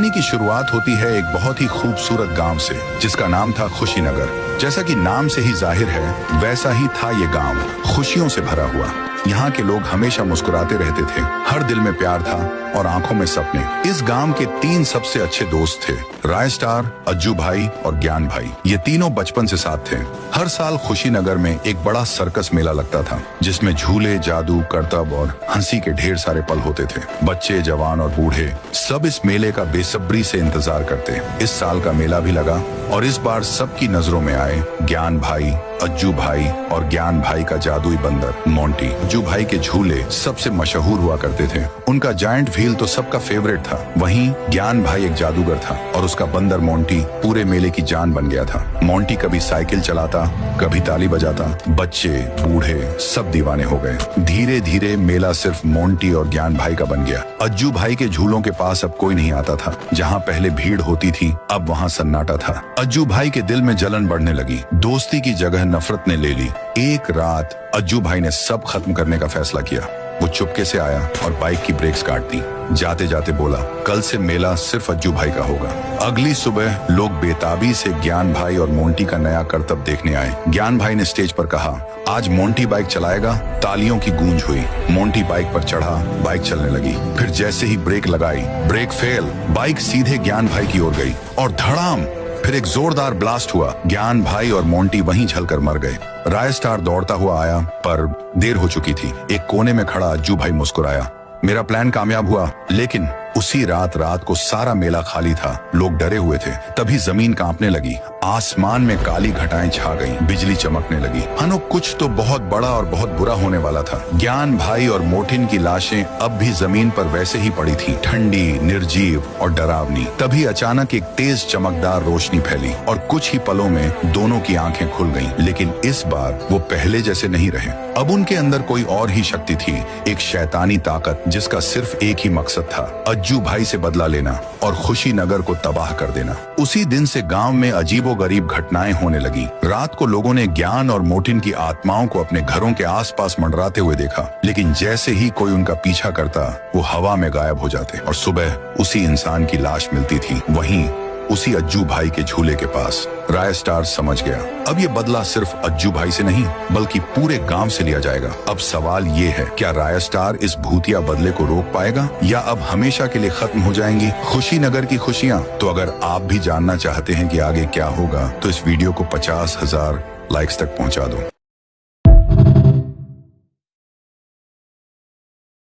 कहानी की शुरुआत होती है एक बहुत ही खूबसूरत गांव से, जिसका नाम था खुशीनगर। जैसा कि नाम से ही जाहिर है, वैसा ही था ये गांव, खुशियों से भरा हुआ। यहाँ के लोग हमेशा मुस्कुराते रहते थे, हर दिल में प्यार था और आंखों में सपने। इस गांव के 3 सबसे अच्छे दोस्त थे, राय स्टार, अज्जू भाई और ज्ञान भाई। ये तीनों बचपन से साथ थे। हर साल खुशीनगर में एक बड़ा सर्कस मेला लगता था, जिसमें झूले, जादू, करतब और हंसी के ढेर सारे पल होते थे। बच्चे, जवान और बूढ़े सब इस मेले का बेसब्री से इंतजार करते। इस साल का मेला भी लगा और इस बार सबकी नजरों में आए ज्ञान भाई, अज्जू भाई और ज्ञान भाई का जादुई बंदर मोंटी। अज्जू भाई के झूले सबसे मशहूर हुआ करते थे, उनका जायंट व्हील तो सबका फेवरेट था। वहीं ज्ञान भाई एक जादूगर था और उसका बंदर मोंटी पूरे मेले की जान बन गया था। मोंटी कभी साइकिल चलाता, कभी ताली बजाता। बच्चे, बूढ़े सब दीवाने हो गए। धीरे धीरे मेला सिर्फ मोंटी और ज्ञान भाई का बन गया। अज्जू भाई के झूलों के पास अब कोई नहीं आता था। जहाँ पहले भीड़ होती थी, अब वहाँ सन्नाटा था। अज्जू भाई के दिल में जलन बढ़ने लगी, दोस्ती की जगह नफरत ने ले ली। एक रात अज्जू भाई ने सब खत्म करने का फैसला किया। वो चुपके से आया और बाइक की ब्रेक्स काट दी। जाते जाते बोला, कल से मेला सिर्फ अज्जू भाई का होगा। अगली सुबह लोग बेताबी से ज्ञान भाई और मोंटी का नया करतब देखने आए। ज्ञान भाई ने स्टेज पर कहा, आज मोंटी बाइक चलाएगा। तालियों की गूंज हुई। मोंटी बाइक पर चढ़ा, बाइक चलने लगी। फिर जैसे ही ब्रेक लगाई, ब्रेक फेल, बाइक सीधे ज्ञान भाई की ओर गई और धड़ाम, फिर एक जोरदार ब्लास्ट हुआ। ज्ञान भाई और मोंटी वहीं जलकर मर गए। राय स्टार दौड़ता हुआ आया, पर देर हो चुकी थी। एक कोने में खड़ा अज्जू भाई मुस्कुराया, मेरा प्लान कामयाब हुआ। लेकिन उसी रात को सारा मेला खाली था, लोग डरे हुए थे। तभी जमीन कांपने लगी, आसमान में काली घटाएं छा गईं, बिजली चमकने लगी। मानो कुछ तो बहुत बड़ा और बहुत बुरा होने वाला था। ज्ञान भाई और मोटिन की लाशें अब भी जमीन पर वैसे ही पड़ी थी, ठंडी, निर्जीव और डरावनी। तभी अचानक एक तेज चमकदार रोशनी फैली और कुछ ही पलों में दोनों की आंखें खुल गईं। लेकिन इस बार वो पहले जैसे नहीं रहे। अब उनके अंदर कोई और ही शक्ति थी, एक शैतानी ताकत जिसका सिर्फ एक ही मकसद था, अज्जू भाई से बदला लेना और खुशीनगर को तबाह कर देना। उसी दिन से गांव में अजीबोगरीब घटनाएं होने लगी। रात को लोगों ने ज्ञान और मोटिन की आत्माओं को अपने घरों के आसपास मंडराते हुए देखा, लेकिन जैसे ही कोई उनका पीछा करता, वो हवा में गायब हो जाते और सुबह उसी इंसान की लाश मिलती थी, वहीं उसी अज्जू भाई के झूले के पास। राय स्टार समझ गया, अब ये बदला सिर्फ अज्जू भाई से नहीं बल्कि पूरे गांव से लिया जाएगा। अब सवाल ये है, क्या राय स्टार इस भूतिया बदले को रोक पाएगा या अब हमेशा के लिए खत्म हो जाएंगी खुशीनगर की खुशियां? तो अगर आप भी जानना चाहते हैं कि आगे क्या होगा, तो इस वीडियो को 50,000 लाइक्स तक पहुंचा दो।